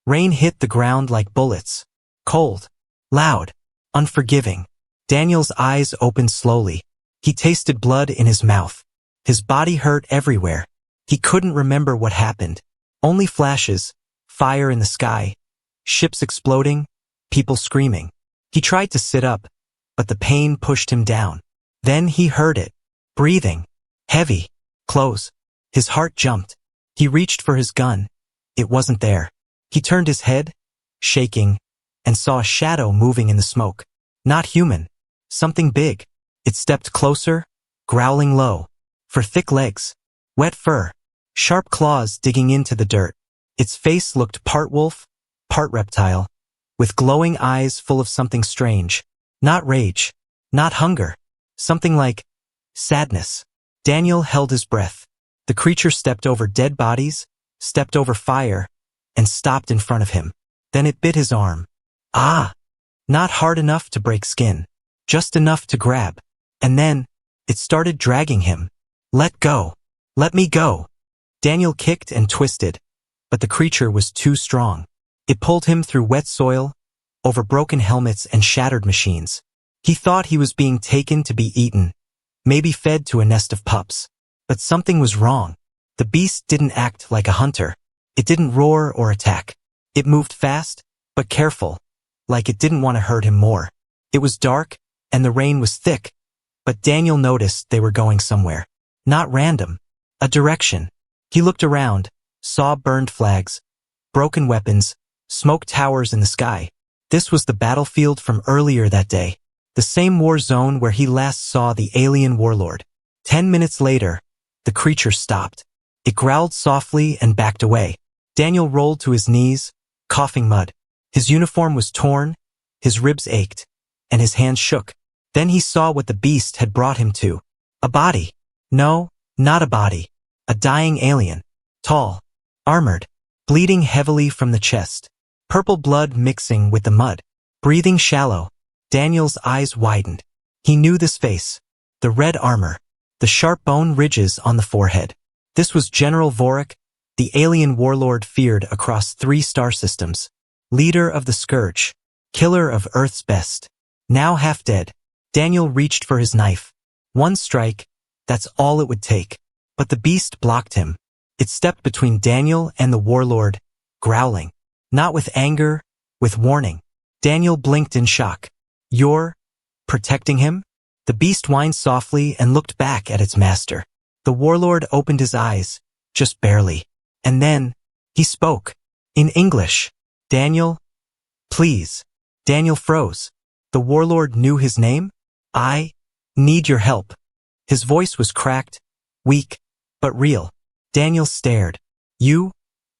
Rain hit the ground like bullets. Cold, loud, unforgiving. Daniel's eyes opened slowly. He tasted blood in his mouth. His body hurt everywhere. He couldn't remember what happened. Only flashes, fire in the sky, ships exploding, people screaming. He tried to sit up, but the pain pushed him down. Then he heard it. Breathing. Heavy. Close. His heart jumped. He reached for his gun. It wasn't there. He turned his head, shaking, and saw a shadow moving in the smoke. Not human. Something big. It stepped closer, growling low. For thick legs. Wet fur. Sharp claws digging into the dirt. Its face looked part wolf, part reptile, with glowing eyes full of something strange. Not rage. Not hunger. Something like sadness. Daniel held his breath. The creature stepped over dead bodies, stepped over fire, and stopped in front of him. Then it bit his arm. Ah! Not hard enough to break skin. Just enough to grab. And then, it started dragging him. Let go. Let me go. Daniel kicked and twisted, but the creature was too strong. It pulled him through wet soil, over broken helmets and shattered machines. He thought he was being taken to be eaten, maybe fed to a nest of pups. But something was wrong. The beast didn't act like a hunter. It didn't roar or attack. It moved fast, but careful, like it didn't want to hurt him more. It was dark, and the rain was thick, but Daniel noticed they were going somewhere. Not random. A direction. He looked around, saw burned flags, broken weapons, smoke towers in the sky. This was the battlefield from earlier that day. The same war zone where he last saw the alien warlord. 10 minutes later, the creature stopped. It growled softly and backed away. Daniel rolled to his knees, coughing mud. His uniform was torn, his ribs ached, and his hands shook. Then he saw what the beast had brought him to. A body. No, not a body. A dying alien. Tall. Armored. Bleeding heavily from the chest. Purple blood mixing with the mud. Breathing shallow. Daniel's eyes widened. He knew this face. The red armor. The sharp bone ridges on the forehead. This was General Vorik, the alien warlord feared across 3 star systems. Leader of the Scourge. Killer of Earth's best. Now half dead. Daniel reached for his knife. One strike, that's all it would take. But the beast blocked him. It stepped between Daniel and the warlord, growling. Not with anger, with warning. Daniel blinked in shock. You're protecting him? The beast whined softly and looked back at its master. The warlord opened his eyes, just barely. And then, he spoke. In English. Daniel? Please. Daniel froze. The warlord knew his name? I need your help. His voice was cracked, weak, but real. Daniel stared. You?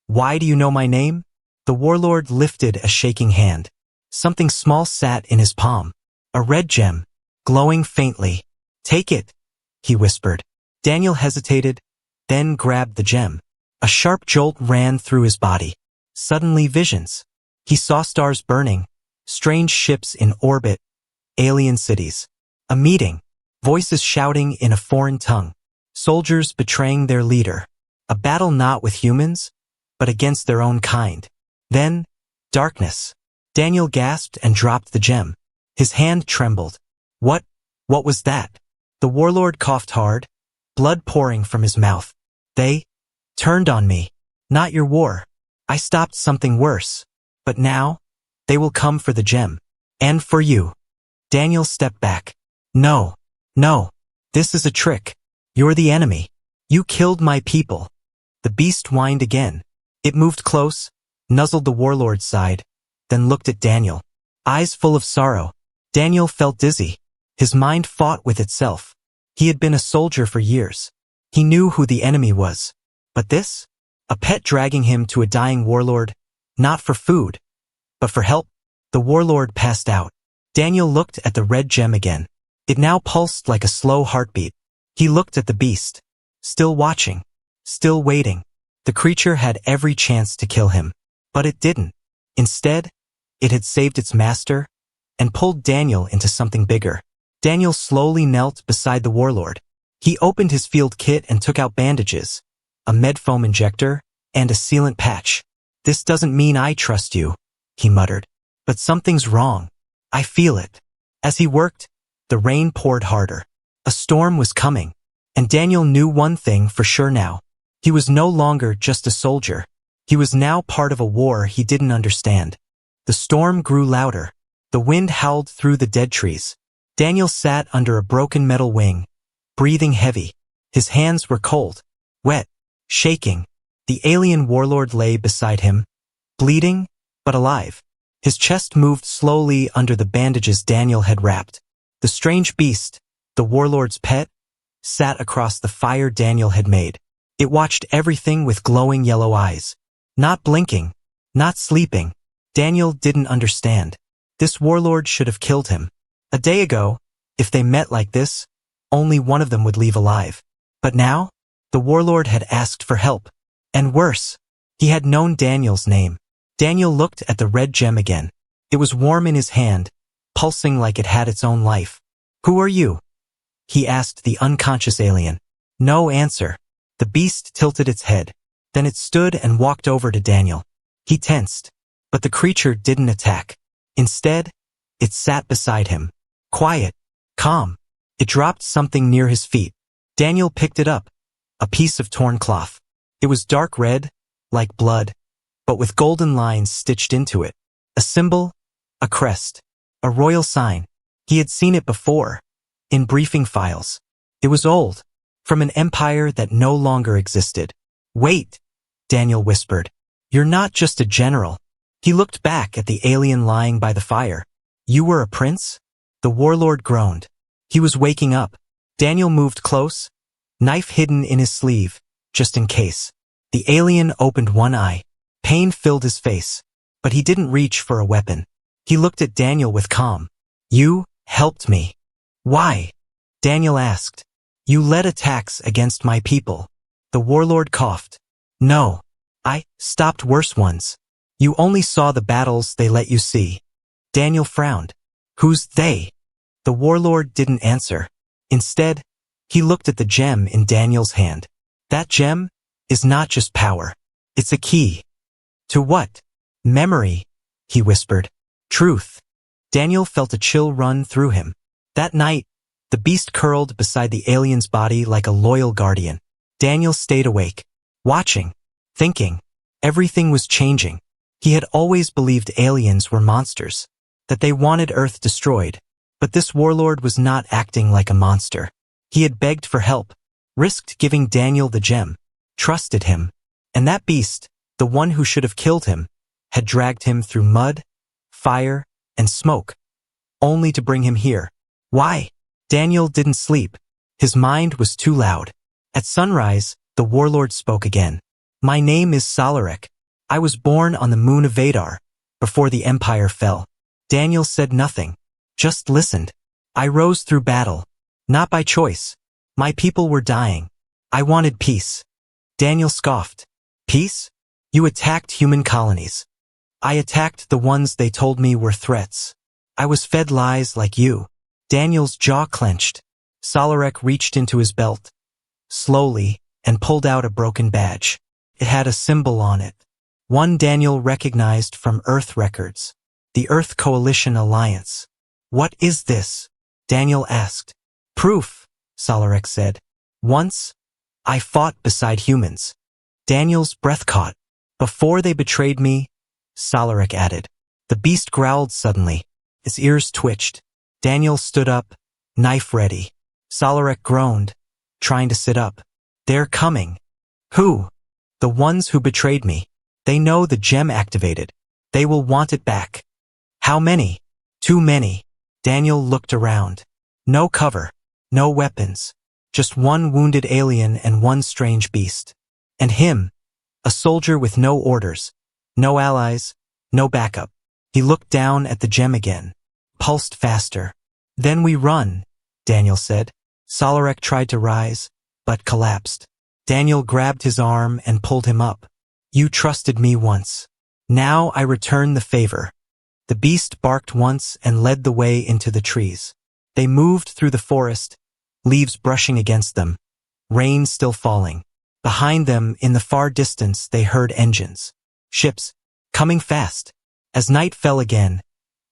Why do you know my name? The warlord lifted a shaking hand. Something small sat in his palm. A red gem, glowing faintly. Take it, he whispered. Daniel hesitated, then grabbed the gem. A sharp jolt ran through his body. Suddenly visions. He saw stars burning, strange ships in orbit, alien cities. A meeting. Voices shouting in a foreign tongue. Soldiers betraying their leader. A battle not with humans, but against their own kind. Then, darkness. Daniel gasped and dropped the gem. His hand trembled. What was that? The warlord coughed hard, blood pouring from his mouth. They turned on me. Not your war. I stopped something worse. But now, they will come for the gem. And for you. Daniel stepped back. No. This is a trick. You're the enemy. You killed my people. The beast whined again. It moved close, nuzzled the warlord's side, then looked at Daniel. Eyes full of sorrow. Daniel felt dizzy. His mind fought with itself. He had been a soldier for years. He knew who the enemy was. But this? A pet dragging him to a dying warlord, not for food, but for help. The warlord passed out. Daniel looked at the red gem again. It now pulsed like a slow heartbeat. He looked at the beast. Still watching. Still waiting. The creature had every chance to kill him. But it didn't. Instead, it had saved its master and pulled Daniel into something bigger. Daniel slowly knelt beside the warlord. He opened his field kit and took out bandages, a medfoam injector, and a sealant patch. "This doesn't mean I trust you," he muttered. "But something's wrong. I feel it." As he worked, the rain poured harder. A storm was coming, and Daniel knew one thing for sure now. He was no longer just a soldier. He was now part of a war he didn't understand. The storm grew louder. The wind howled through the dead trees. Daniel sat under a broken metal wing, breathing heavy. His hands were cold, wet, shaking. The alien warlord lay beside him, bleeding, but alive. His chest moved slowly under the bandages Daniel had wrapped. The strange beast, the warlord's pet, sat across the fire Daniel had made. It watched everything with glowing yellow eyes. Not blinking, not sleeping. Daniel didn't understand. This warlord should have killed him. A day ago, if they met like this, only one of them would leave alive. But now, the warlord had asked for help. And worse, he had known Daniel's name. Daniel looked at the red gem again. It was warm in his hand, pulsing like it had its own life. "Who are you?" he asked the unconscious alien. No answer. The beast tilted its head. Then it stood and walked over to Daniel. He tensed, but the creature didn't attack. Instead, it sat beside him. Quiet, calm. It dropped something near his feet. Daniel picked it up, a piece of torn cloth. It was dark red, like blood, but with golden lines stitched into it. A symbol, a crest, a royal sign. He had seen it before, in briefing files. It was old, from an empire that no longer existed. "Wait," Daniel whispered. "You're not just a general." He looked back at the alien lying by the fire. "You were a prince?" The warlord groaned. He was waking up. Daniel moved close, knife hidden in his sleeve, just in case. The alien opened one eye. Pain filled his face, but he didn't reach for a weapon. He looked at Daniel with calm. "You helped me." "Why?" Daniel asked. "You led attacks against my people." The warlord coughed. "No. I stopped worse ones. You only saw the battles they let you see." Daniel frowned. "Who's they?" The warlord didn't answer. Instead, he looked at the gem in Daniel's hand. "That gem is not just power. It's a key." "To what?" "Memory," he whispered. "Truth." Daniel felt a chill run through him. That night, the beast curled beside the alien's body like a loyal guardian. Daniel stayed awake, watching, thinking. Everything was changing. He had always believed aliens were monsters, that they wanted Earth destroyed. But this warlord was not acting like a monster. He had begged for help, risked giving Daniel the gem, trusted him. And that beast, the one who should have killed him, had dragged him through mud, fire, and smoke, only to bring him here. Why? Daniel didn't sleep. His mind was too loud. At sunrise, the warlord spoke again. "My name is Salarek. I was born on the moon of Vadar, before the empire fell." Daniel said nothing, just listened. "I rose through battle, not by choice. My people were dying. I wanted peace." Daniel scoffed. "Peace? You attacked human colonies. I attacked the ones they told me were threats. I was fed lies like you." Daniel's jaw clenched. Salarek reached into his belt, slowly, and pulled out a broken badge. It had a symbol on it, one Daniel recognized from Earth records, the Earth Coalition Alliance. "What is this?" Daniel asked. "Proof," Salarek said. "Once, I fought beside humans." Daniel's breath caught. "Before they betrayed me," Salarek added. The beast growled suddenly. Its ears twitched. Daniel stood up, knife ready. Salarek groaned, trying to sit up. "They're coming." "Who?" "The ones who betrayed me. They know the gem activated. They will want it back." "How many?" "Too many." Daniel looked around. No cover, no weapons. Just one wounded alien and one strange beast. And him, a soldier with no orders, no allies, no backup. He looked down at the gem again, pulsed faster. "Then we run," Daniel said. Salarek tried to rise, but collapsed. Daniel grabbed his arm and pulled him up. "You trusted me once. Now I return the favor." The beast barked once and led the way into the trees. They moved through the forest, leaves brushing against them, rain still falling. Behind them, in the far distance, they heard engines. Ships. Coming fast. As night fell again,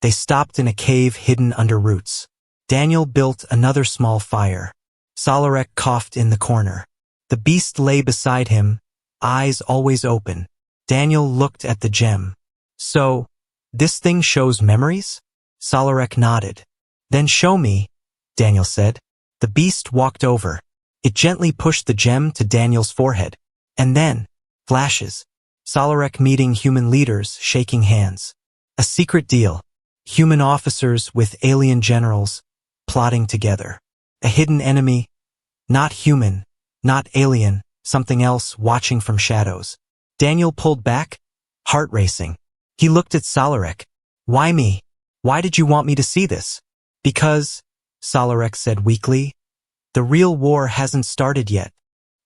they stopped in a cave hidden under roots. Daniel built another small fire. Salarek coughed in the corner. The beast lay beside him, eyes always open. Daniel looked at the gem. So, this thing shows memories? Salarek nodded. Then show me, Daniel said. The beast walked over. It gently pushed the gem to Daniel's forehead. And then, flashes. Salarek meeting human leaders, shaking hands. A secret deal. Human officers with alien generals, plotting together. A hidden enemy, not human, not alien, something else watching from shadows. Daniel pulled back, heart racing. He looked at Salarek. Why me? Why did you want me to see this? Because, Salarek said weakly, the real war hasn't started yet.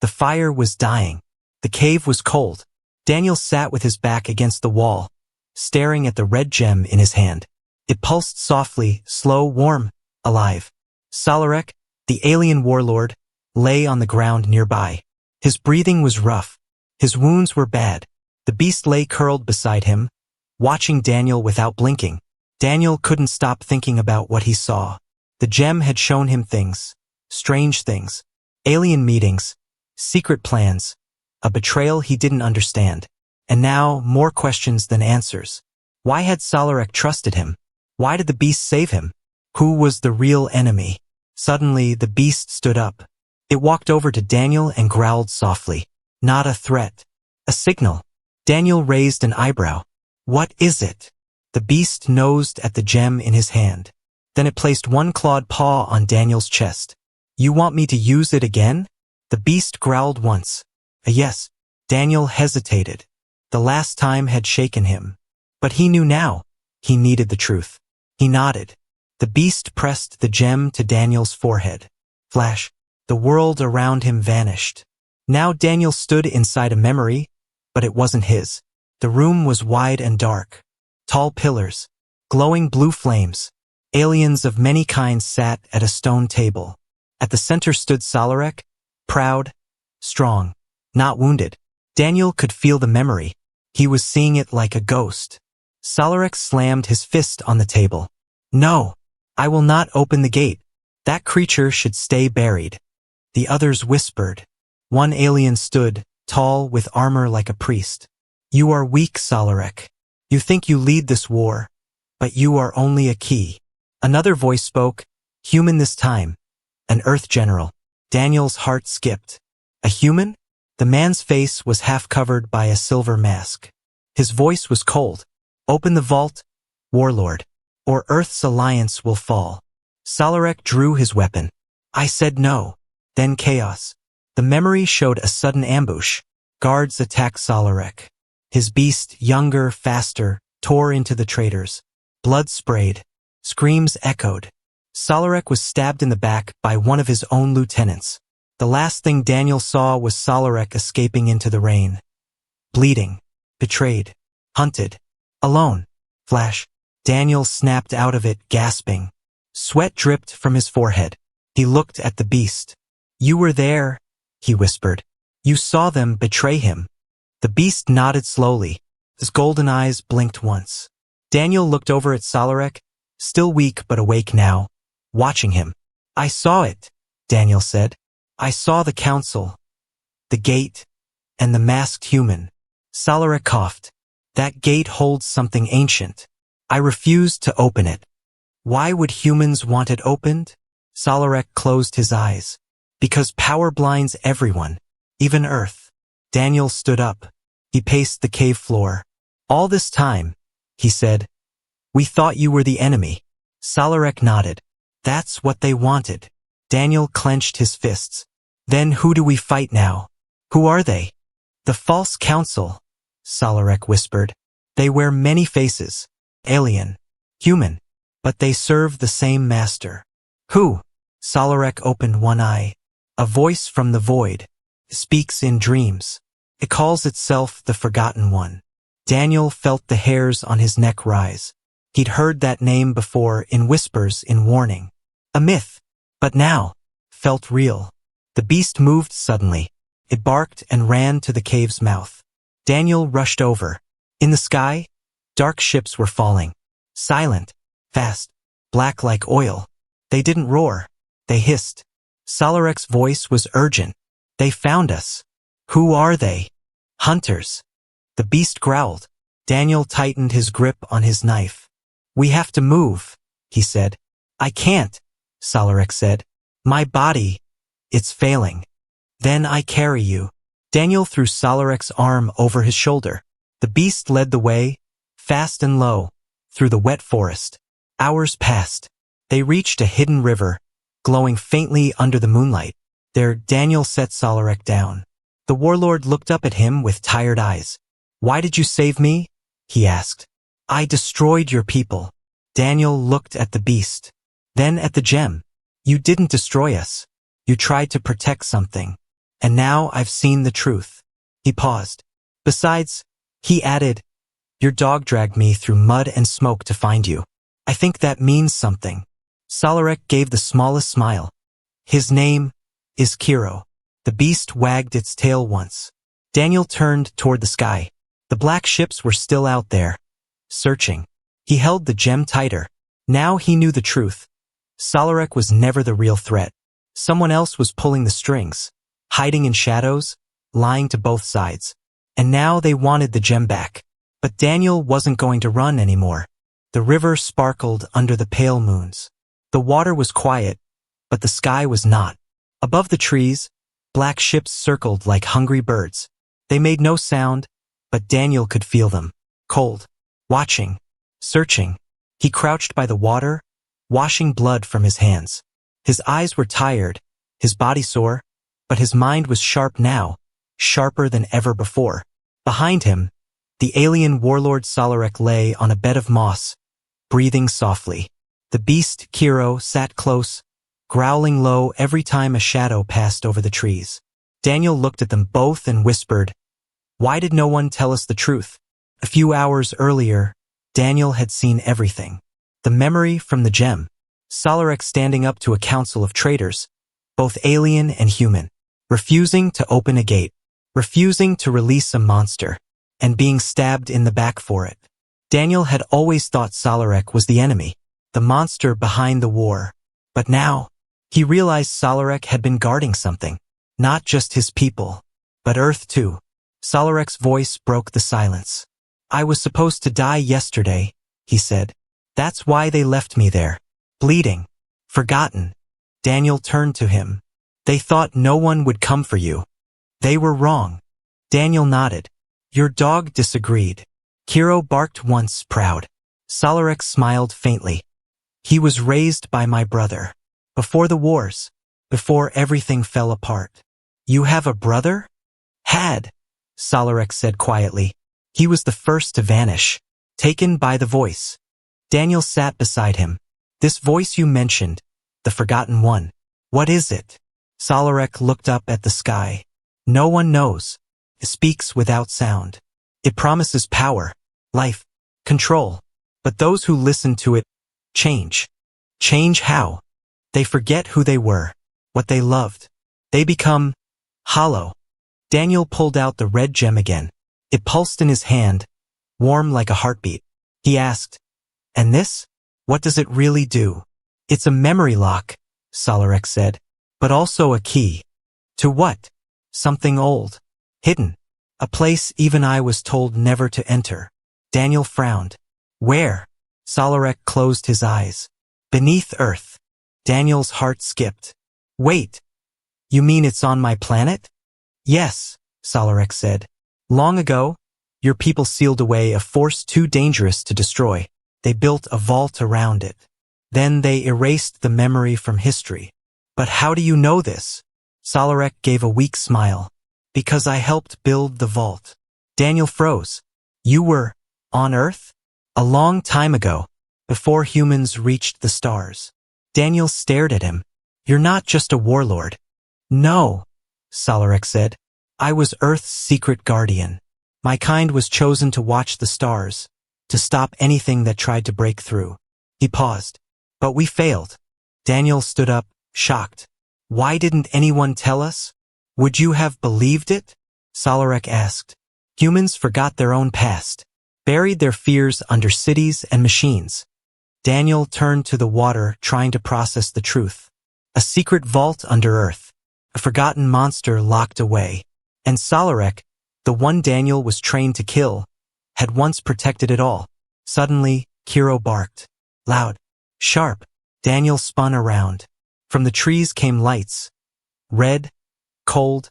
The fire was dying. The cave was cold. Daniel sat with his back against the wall, staring at the red gem in his hand. It pulsed softly, slow, warm, alive. Salarek, the alien warlord, lay on the ground nearby. His breathing was rough. His wounds were bad. The beast lay curled beside him, watching Daniel without blinking. Daniel couldn't stop thinking about what he saw. The gem had shown him things, strange things, alien meetings, secret plans, a betrayal he didn't understand. And now, more questions than answers. Why had Salarek trusted him? Why did the beast save him? Who was the real enemy? Suddenly, the beast stood up. It walked over to Daniel and growled softly. Not a threat. A signal. Daniel raised an eyebrow. What is it? The beast nosed at the gem in his hand. Then it placed one clawed paw on Daniel's chest. You want me to use it again? The beast growled once. A yes. Daniel hesitated. The last time had shaken him. But he knew now. He needed the truth. He nodded. The beast pressed the gem to Daniel's forehead. Flash. The world around him vanished. Now Daniel stood inside a memory, but it wasn't his. The room was wide and dark. Tall pillars. Glowing blue flames. Aliens of many kinds sat at a stone table. At the center stood Salarek, proud, strong, not wounded. Daniel could feel the memory. He was seeing it like a ghost. Salarek slammed his fist on the table. No, I will not open the gate. That creature should stay buried. The others whispered. One alien stood, tall with armor like a priest. You are weak, Salarek. You think you lead this war, but you are only a key. Another voice spoke, human this time. An Earth general. Daniel's heart skipped. A human? The man's face was half covered by a silver mask. His voice was cold. Open the vault, Warlord, or Earth's alliance will fall. Salarek drew his weapon. I said no. Then chaos. The memory showed a sudden ambush. Guards attacked Salarek. His beast, younger, faster, tore into the traitors. Blood sprayed. Screams echoed. Salarek was stabbed in the back by one of his own lieutenants. The last thing Daniel saw was Salarek escaping into the rain. Bleeding. Betrayed. Hunted. Alone. Flash. Daniel snapped out of it, gasping. Sweat dripped from his forehead. He looked at the beast. You were there, he whispered. You saw them betray him. The beast nodded slowly. His golden eyes blinked once. Daniel looked over at Salarek, still weak but awake now, watching him. I saw it, Daniel said. I saw the council, the gate, and the masked human. Salarek coughed. That gate holds something ancient. I refused to open it. Why would humans want it opened? Salarek closed his eyes. Because power blinds everyone, even Earth. Daniel stood up. He paced the cave floor. All this time, he said, we thought you were the enemy. Salarek nodded. That's what they wanted. Daniel clenched his fists. Then who do we fight now? Who are they? The false council, Salarek whispered. They wear many faces. Alien. Human. But they serve the same master. Who? Salarek opened one eye. A voice from the void. Speaks in dreams. It calls itself the Forgotten One. Daniel felt the hairs on his neck rise. He'd heard that name before in whispers in warning. A myth. But now, felt real. The beast moved suddenly. It barked and ran to the cave's mouth. Daniel rushed over. In the sky, dark ships were falling. Silent, fast, black like oil. They didn't roar. They hissed. Salarek's voice was urgent. They found us. Who are they? Hunters. The beast growled. Daniel tightened his grip on his knife. We have to move, he said. I can't, Salarek said. My body, it's failing. Then I carry you. Daniel threw Salarek's arm over his shoulder. The beast led the way, fast and low, through the wet forest. Hours passed. They reached a hidden river, glowing faintly under the moonlight. There, Daniel set Salarek down. The warlord looked up at him with tired eyes. Why did you save me? He asked. I destroyed your people. Daniel looked at the beast. Then at the gem. You didn't destroy us. You tried to protect something. And now I've seen the truth. He paused. Besides, he added, your dog dragged me through mud and smoke to find you. I think that means something. Salarek gave the smallest smile. His name is Kiro. The beast wagged its tail once. Daniel turned toward the sky. The black ships were still out there, searching. He held the gem tighter. Now he knew the truth. Salarek was never the real threat. Someone else was pulling the strings, hiding in shadows, lying to both sides. And now they wanted the gem back. But Daniel wasn't going to run anymore. The river sparkled under the pale moons. The water was quiet, but the sky was not. Above the trees, black ships circled like hungry birds. They made no sound, but Daniel could feel them. Cold, watching, searching. He crouched by the water, washing blood from his hands. His eyes were tired, his body sore, but his mind was sharp now, sharper than ever before. Behind him, the alien warlord Salarek lay on a bed of moss, breathing softly. The beast, Kiro, sat close, growling low every time a shadow passed over the trees. Daniel looked at them both and whispered, why did no one tell us the truth? A few hours earlier, Daniel had seen everything. The memory from the gem. Salarek standing up to a council of traitors, both alien and human, refusing to open a gate, refusing to release a monster, and being stabbed in the back for it. Daniel had always thought Salarek was the enemy, the monster behind the war. But now, he realized Salarek had been guarding something, not just his people, but Earth too. Salarek's voice broke the silence. I was supposed to die yesterday, he said. That's why they left me there. Bleeding. Forgotten. Daniel turned to him. They thought no one would come for you. They were wrong. Daniel nodded. Your dog disagreed. Kiro barked once, proud. Salarek smiled faintly. He was raised by my brother. Before the wars. Before everything fell apart. You have a brother? Had. Salarek said quietly. He was the first to vanish. Taken by the voice. Daniel sat beside him. This voice you mentioned, the forgotten one. What is it? Salarek looked up at the sky. No one knows. It speaks without sound. It promises power, life, control. But those who listen to it change. Change how? They forget who they were, what they loved. They become hollow. Daniel pulled out the red gem again. It pulsed in his hand, warm like a heartbeat. He asked, and this? What does it really do? It's a memory lock, Salarek said, but also a key. To what? Something old, hidden, a place even I was told never to enter. Daniel frowned. Where? Salarek closed his eyes. Beneath Earth. Daniel's heart skipped. Wait, you mean it's on my planet? Yes, Salarek said. Long ago, your people sealed away a force too dangerous to destroy. They built a vault around it. Then they erased the memory from history. But how do you know this? Salarek gave a weak smile. Because I helped build the vault. Daniel froze. You were on Earth? A long time ago, before humans reached the stars. Daniel stared at him. You're not just a warlord. No, Salarek said. I was Earth's secret guardian. My kind was chosen to watch the stars, to stop anything that tried to break through. He paused. But we failed. Daniel stood up, shocked. Why didn't anyone tell us? Would you have believed it? Salarek asked. Humans forgot their own past. buried their fears under cities and machines. Daniel turned to the water, trying to process the truth. A secret vault under earth. A forgotten monster locked away. And Solarek, the one Daniel was trained to kill, had once protected it all. Suddenly, Kiro barked. Loud. Sharp. Daniel spun around. From the trees came lights. Red, cold,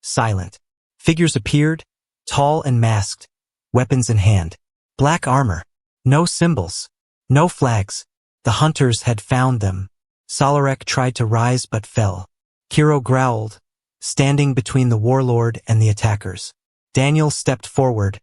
silent. Figures appeared, tall and masked, weapons in hand. Black armor. No symbols. No flags. The hunters had found them. Solarek tried to rise but fell. Kiro growled, standing between the warlord and the attackers. Daniel stepped forward,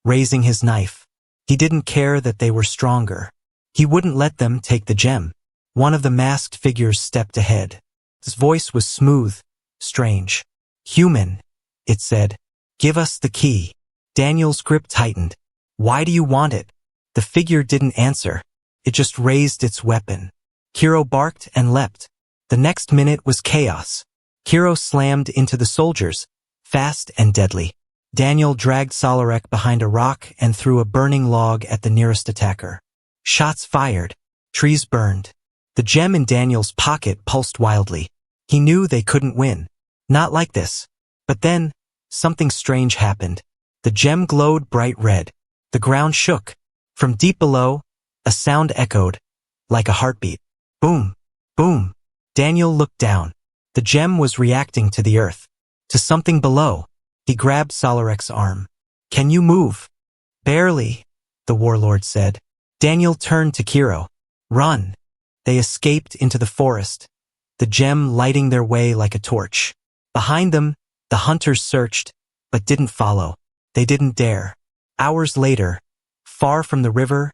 raising his knife. He didn't care that they were stronger. He wouldn't let them take the gem. One of the masked figures stepped ahead. His voice was smooth, strange. Human, it said. Give us the key. Daniel's grip tightened. Why do you want it? The figure didn't answer. It just raised its weapon. Kiro barked and leapt. The next minute was chaos. Kiro slammed into the soldiers, fast and deadly. Daniel dragged Solarek behind a rock and threw a burning log at the nearest attacker. Shots fired. Trees burned. The gem in Daniel's pocket pulsed wildly. He knew they couldn't win. Not like this. But then, something strange happened. The gem glowed bright red. The ground shook. From deep below, a sound echoed, like a heartbeat. Boom, boom. Daniel looked down. The gem was reacting to the earth. To something below. He grabbed Solarek's arm. Can you move? Barely, the warlord said. Daniel turned to Kiro. Run. They escaped into the forest, the gem lighting their way like a torch. Behind them, the hunters searched, but didn't follow. They didn't dare. Hours later, far from the river,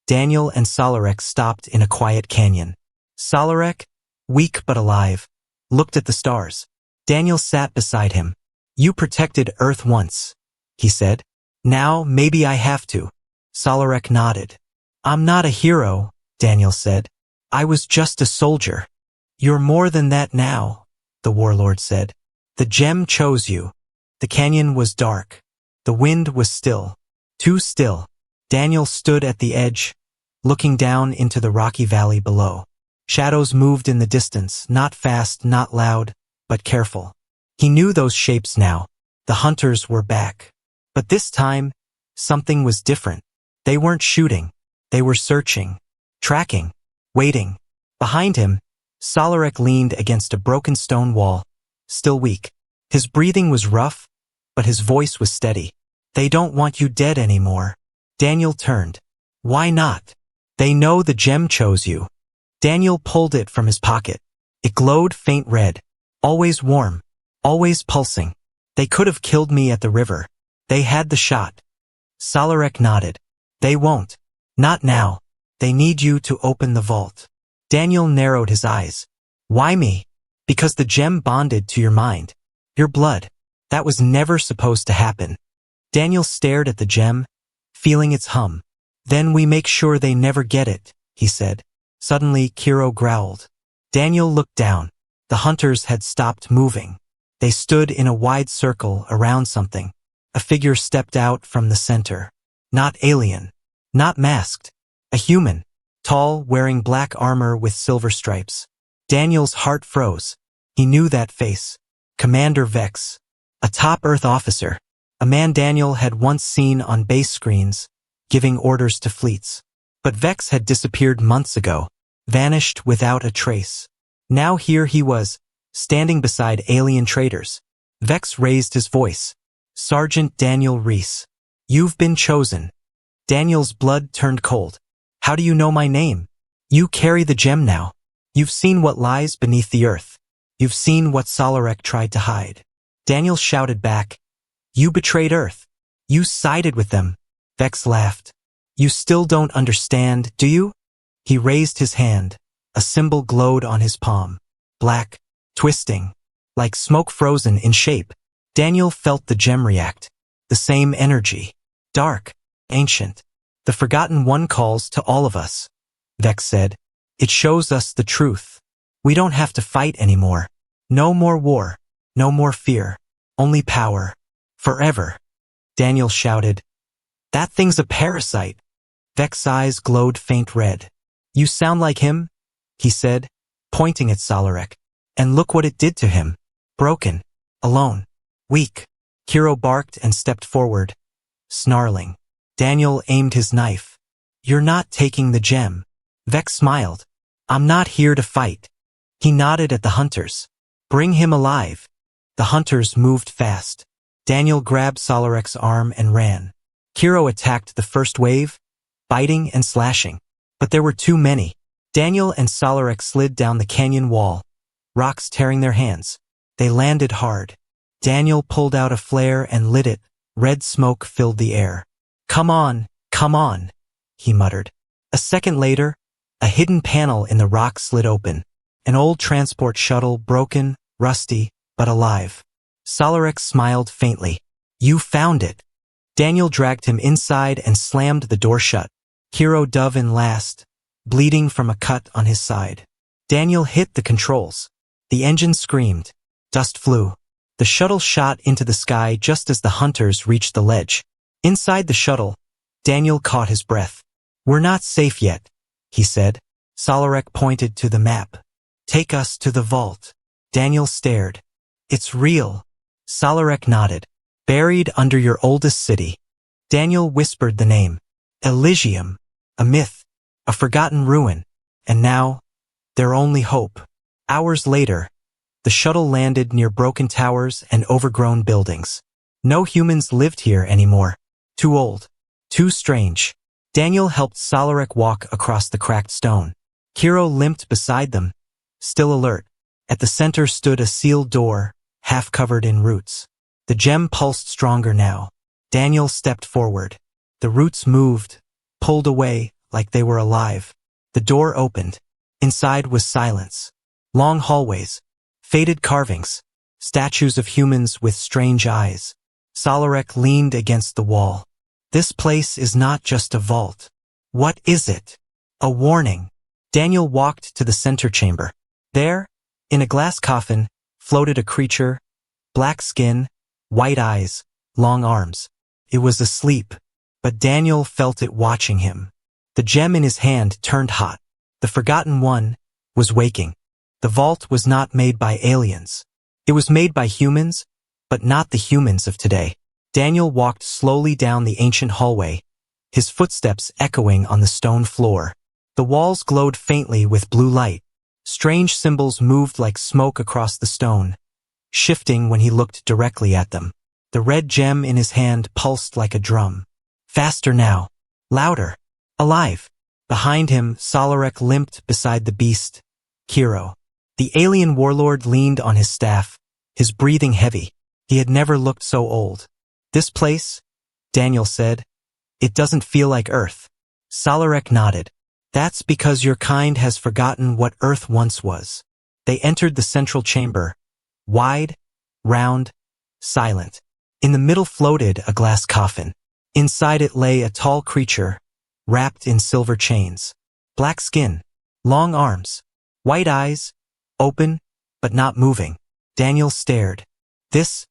Daniel and Solarek stopped in a quiet canyon. Solarek, weak but alive, looked at the stars. Daniel sat beside him. You protected Earth once, he said. Now maybe I have to. Solarek nodded. I'm not a hero, Daniel said. I was just a soldier. You're more than that now, the warlord said. The gem chose you. The canyon was dark. The wind was still. Too still. Daniel stood at the edge, looking down into the rocky valley below. Shadows moved in the distance, not fast, not loud, but careful. He knew those shapes now. The hunters were back. But this time, something was different. They weren't shooting. They were searching, tracking, waiting. Behind him, Solarek leaned against a broken stone wall, still weak. His breathing was rough, but his voice was steady. They don't want you dead anymore. Daniel turned. Why not? They know the gem chose you. Daniel pulled it from his pocket. It glowed faint red, always warm, always pulsing. They could have killed me at the river. They had the shot. Solarek nodded. They won't. Not now. They need you to open the vault. Daniel narrowed his eyes. Why me? Because the gem bonded to your mind. Your blood. That was never supposed to happen. Daniel stared at the gem, feeling its hum. Then we make sure they never get it, he said. Suddenly, Kiro growled. Daniel looked down. The hunters had stopped moving. They stood in a wide circle around something. A figure stepped out from the center. Not alien. Not masked. A human. Tall, wearing black armor with silver stripes. Daniel's heart froze. He knew that face. Commander Vex. A top Earth officer. A man Daniel had once seen on base screens, giving orders to fleets. But Vex had disappeared months ago, vanished without a trace. Now here he was, standing beside alien traitors. Vex raised his voice. Sergeant Daniel Reese. You've been chosen. Daniel's blood turned cold. How do you know my name? You carry the gem now. You've seen what lies beneath the earth. You've seen what Solarek tried to hide. Daniel shouted back. You betrayed Earth. You sided with them. Vex laughed. You still don't understand, do you? He raised his hand. A symbol glowed on his palm. Black, twisting, like smoke frozen in shape. Daniel felt the gem react. The same energy. Dark, ancient. The Forgotten One calls to all of us, Vex said. It shows us the truth. We don't have to fight anymore. No more war. No more fear. Only power. Forever. Daniel shouted. That thing's a parasite. Vex's eyes glowed faint red. You sound like him, he said, pointing at Solarek. And look what it did to him. Broken. Alone. Weak. Hero barked and stepped forward, snarling. Daniel aimed his knife. You're not taking the gem. Vex smiled. I'm not here to fight. He nodded at the hunters. Bring him alive. The hunters moved fast. Daniel grabbed Solarek's arm and ran. Hero attacked the first wave, biting and slashing. But there were too many. Daniel and Solarek slid down the canyon wall, rocks tearing their hands. They landed hard. Daniel pulled out a flare and lit it. Red smoke filled the air. Come on, he muttered. A second later, a hidden panel in the rock slid open. An old transport shuttle, broken, rusty, but alive. Solarek smiled faintly. You found it. Daniel dragged him inside and slammed the door shut. Hero dove in last, bleeding from a cut on his side. Daniel hit the controls. The engine screamed. Dust flew. The shuttle shot into the sky just as the hunters reached the ledge. Inside the shuttle, Daniel caught his breath. We're not safe yet, he said. Solarek pointed to the map. Take us to the vault. Daniel stared. It's real. Solarek nodded. Buried under your oldest city. Daniel whispered the name. Elysium. A myth. A forgotten ruin. And now, their only hope. Hours later, the shuttle landed near broken towers and overgrown buildings. No humans lived here anymore. Too old. Too strange. Daniel helped Solarek walk across the cracked stone. Hero limped beside them, still alert. At the center stood a sealed door, half covered in roots. The gem pulsed stronger now. Daniel stepped forward. The roots moved, pulled away like they were alive. The door opened. Inside was silence. Long hallways. Faded carvings. Statues of humans with strange eyes. Solarek leaned against the wall. This place is not just a vault. What is it? A warning. Daniel walked to the center chamber. There, in a glass coffin, floated a creature. Black skin, white eyes, long arms. It was asleep, but Daniel felt it watching him. The gem in his hand turned hot. The Forgotten One was waking. The vault was not made by aliens. It was made by humans, but not the humans of today. Daniel walked slowly down the ancient hallway, his footsteps echoing on the stone floor. The walls glowed faintly with blue light. Strange symbols moved like smoke across the stone, shifting when he looked directly at them. The red gem in his hand pulsed like a drum. Faster now. Louder. Alive. Behind him, Solarek limped beside the beast, Hero. The alien warlord leaned on his staff, his breathing heavy. He had never looked so old. This place, Daniel said, it doesn't feel like Earth. Solarek nodded. That's because your kind has forgotten what Earth once was. They entered the central chamber, wide, round, silent. In the middle floated a glass coffin. Inside it lay a tall creature, wrapped in silver chains. Black skin, long arms, white eyes, open, but not moving. Daniel stared. This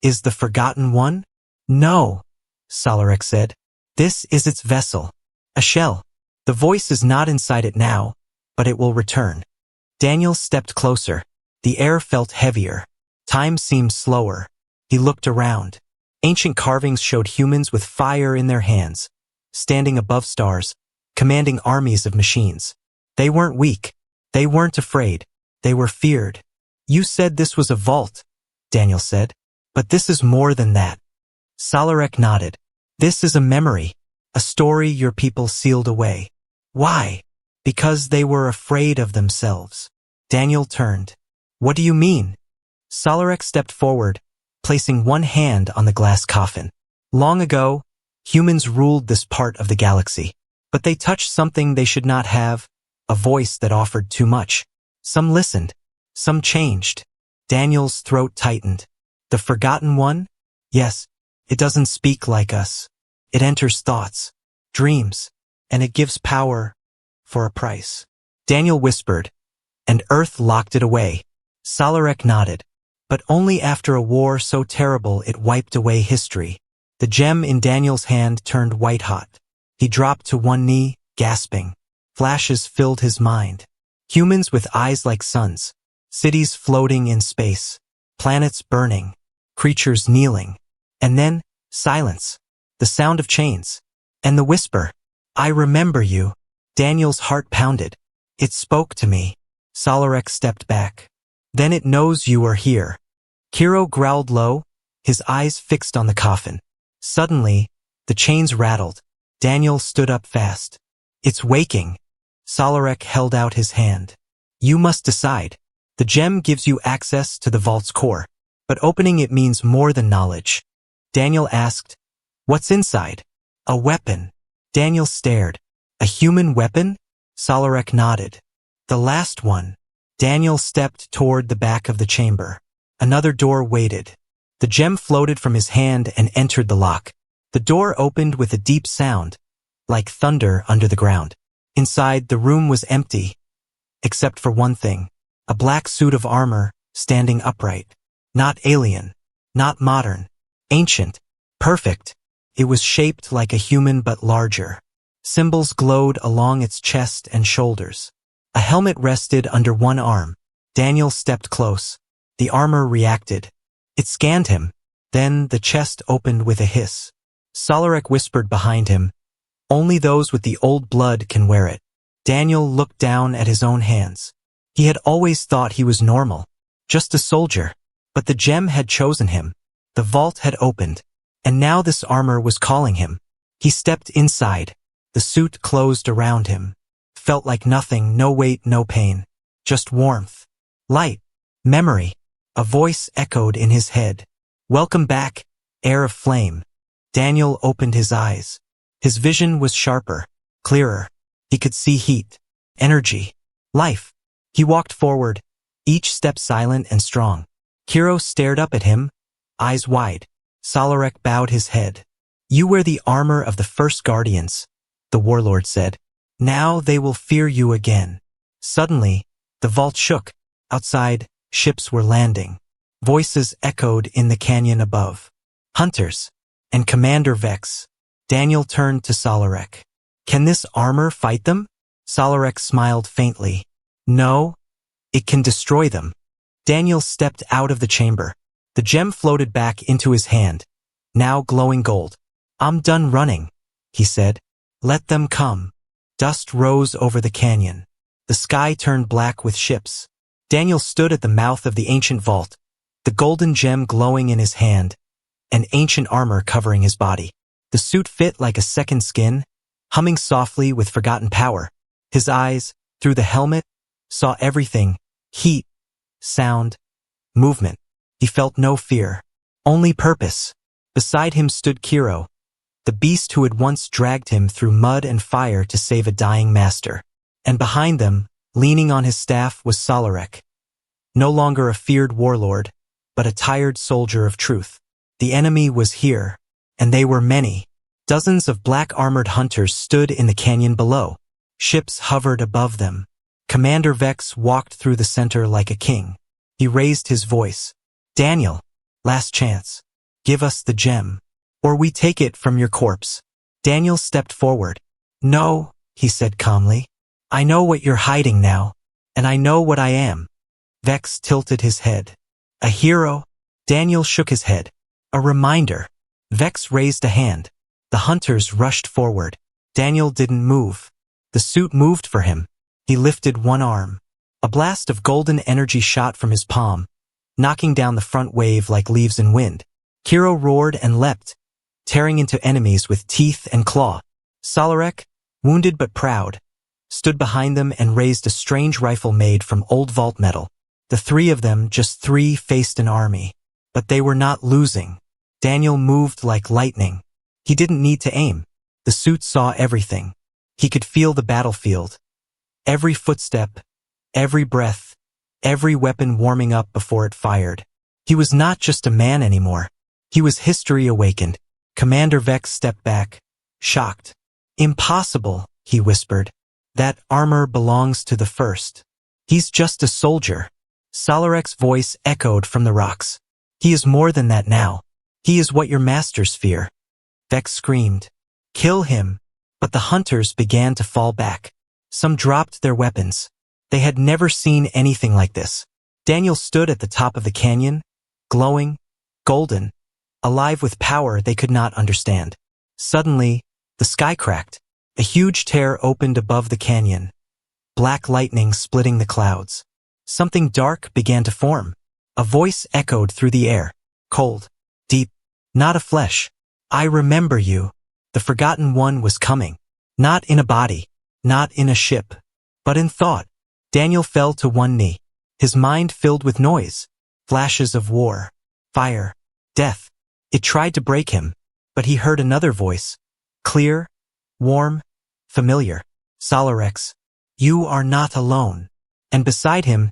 is the Forgotten One? No, Solarek said. This is its vessel. A shell. The voice is not inside it now, but it will return. Daniel stepped closer. The air felt heavier. Time seemed slower. He looked around. Ancient carvings showed humans with fire in their hands, standing above stars, commanding armies of machines. They weren't weak. They weren't afraid. They were feared. You said this was a vault, Daniel said. But this is more than that. Solarek nodded. This is a memory, a story your people sealed away. Why? Because they were afraid of themselves. Daniel turned. What do you mean? Solarek stepped forward, placing one hand on the glass coffin. Long ago, humans ruled this part of the galaxy. But they touched something they should not have, a voice that offered too much. Some listened. Some changed. Daniel's throat tightened. The Forgotten One? Yes, it doesn't speak like us. It enters thoughts, dreams, and it gives power for a price. Daniel whispered, and Earth locked it away. Solarek nodded. But only after a war so terrible it wiped away history. The gem in Daniel's hand turned white-hot. He dropped to one knee, gasping. Flashes filled his mind. Humans with eyes like suns. Cities floating in space. Planets burning. Creatures kneeling. And then, silence. The sound of chains. And the whisper, "I remember you." Daniel's heart pounded. It spoke to me. Solarek stepped back. "Then it knows you are here." Kiro growled low, his eyes fixed on the coffin. Suddenly, the chains rattled. Daniel stood up fast. "It's waking." Solarek held out his hand. "You must decide. The gem gives you access to the vault's core, but opening it means more than knowledge." Daniel asked, "What's inside?" "A weapon." Daniel stared. "A human weapon?" Solarek nodded. "The last one." Daniel stepped toward the back of the chamber. Another door waited. The gem floated from his hand and entered the lock. The door opened with a deep sound, like thunder under the ground. Inside, the room was empty, except for one thing. A black suit of armor, standing upright. Not alien. Not modern. Ancient. Perfect. It was shaped like a human but larger. Symbols glowed along its chest and shoulders. A helmet rested under one arm. Daniel stepped close. The armor reacted. It scanned him. Then the chest opened with a hiss. Solarek whispered behind him, "Only those with the old blood can wear it." Daniel looked down at his own hands. He had always thought he was normal, just a soldier. But the gem had chosen him. The vault had opened. And now this armor was calling him. He stepped inside. The suit closed around him. Felt like nothing, no weight, no pain. Just warmth. Light. Memory. A voice echoed in his head. "Welcome back, heir of flame." Daniel opened his eyes. His vision was sharper, clearer. He could see heat, energy, life. He walked forward, each step silent and strong. Kiro stared up at him, eyes wide. Solarek bowed his head. "You wear the armor of the first guardians," the warlord said. "Now they will fear you again." Suddenly, the vault shook. Outside, ships were landing. Voices echoed in the canyon above. Hunters and Commander Vex. Daniel turned to Solarek. "Can this armor fight them?" Solarek smiled faintly. "No, it can destroy them." Daniel stepped out of the chamber. The gem floated back into his hand, now glowing gold. "I'm done running," he said. "Let them come." Dust rose over the canyon. The sky turned black with ships. Daniel stood at the mouth of the ancient vault, the golden gem glowing in his hand, and ancient armor covering his body. The suit fit like a second skin, humming softly with forgotten power. His eyes, through the helmet, saw everything: heat, sound, movement. He felt no fear, only purpose. Beside him stood Kiro, the beast who had once dragged him through mud and fire to save a dying master. And behind them, leaning on his staff, was Solarek, no longer a feared warlord, but a tired soldier of truth. The enemy was here, and they were many. Dozens of black-armored hunters stood in the canyon below. Ships hovered above them. Commander Vex walked through the center like a king. He raised his voice. "Daniel, last chance. Give us the gem, or we take it from your corpse." Daniel stepped forward. "No," he said calmly. "I know what you're hiding now, and I know what I am." Vex tilted his head. "A hero?" Daniel shook his head. "A reminder." Vex raised a hand. The hunters rushed forward. Daniel didn't move. The suit moved for him. He lifted one arm. A blast of golden energy shot from his palm, knocking down the front wave like leaves in wind. Kiro roared and leapt, tearing into enemies with teeth and claw. Solarek, wounded but proud, stood behind them and raised a strange rifle made from old vault metal. The three of them, just three, faced an army. But they were not losing. Daniel moved like lightning. He didn't need to aim. The suit saw everything. He could feel the battlefield. Every footstep, every breath, every weapon warming up before it fired. He was not just a man anymore. He was history awakened. Commander Vex stepped back, shocked. "Impossible," he whispered. "That armor belongs to the first. He's just a soldier." Solarek's voice echoed from the rocks. "He is more than that now. He is what your masters fear." Vex screamed. Kill him! But the hunters began to fall back. Some dropped their weapons. They had never seen anything like this. Daniel stood at the top of the canyon, glowing, golden, alive with power they could not understand. Suddenly, the sky cracked. A huge tear opened above the canyon, black lightning splitting the clouds. Something dark began to form. A voice echoed through the air, cold, deep, not of flesh. I remember you. The Forgotten One was coming. Not in a body, not in a ship, but in thought. Daniel fell to one knee, his mind filled with noise, flashes of war, fire, death. It tried to break him, but he heard another voice, clear, warm, familiar. Salarex, you are not alone. And beside him,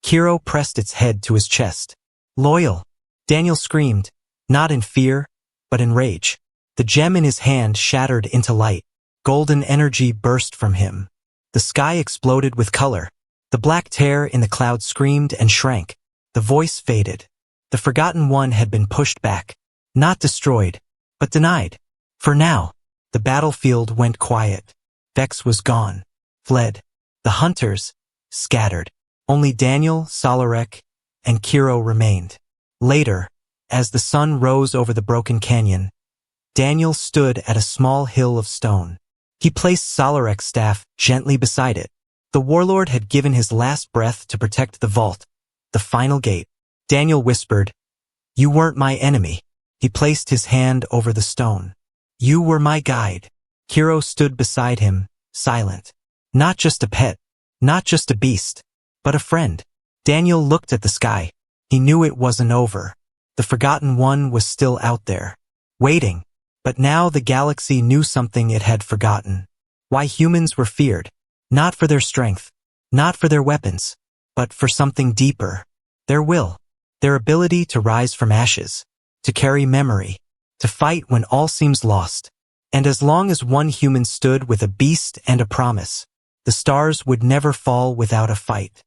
Kiro pressed its head to his chest. Loyal, Daniel screamed, not in fear, but in rage. The gem in his hand shattered into light. Golden energy burst from him. The sky exploded with color. The black tear in the cloud screamed and shrank. The voice faded. The Forgotten One had been pushed back. Not destroyed, but denied. For now, the battlefield went quiet. Vex was gone, fled. The hunters, scattered. Only Daniel, Salarek, and Kiro remained. Later, as the sun rose over the broken canyon, Daniel stood at a small hill of stone. He placed Salarek's staff gently beside it. The Warlord had given his last breath to protect the vault, the final gate. Daniel whispered, You weren't my enemy. He placed his hand over the stone. You were my guide. Kiro stood beside him, silent. Not just a pet, not just a beast, but a friend. Daniel looked at the sky. He knew it wasn't over. The Forgotten One was still out there, waiting. But now the galaxy knew something it had forgotten. Why humans were feared. Not for their strength, not for their weapons, but for something deeper. Their will, their ability to rise from ashes, to carry memory, to fight when all seems lost. And as long as one human stood with a beast and a promise, the stars would never fall without a fight.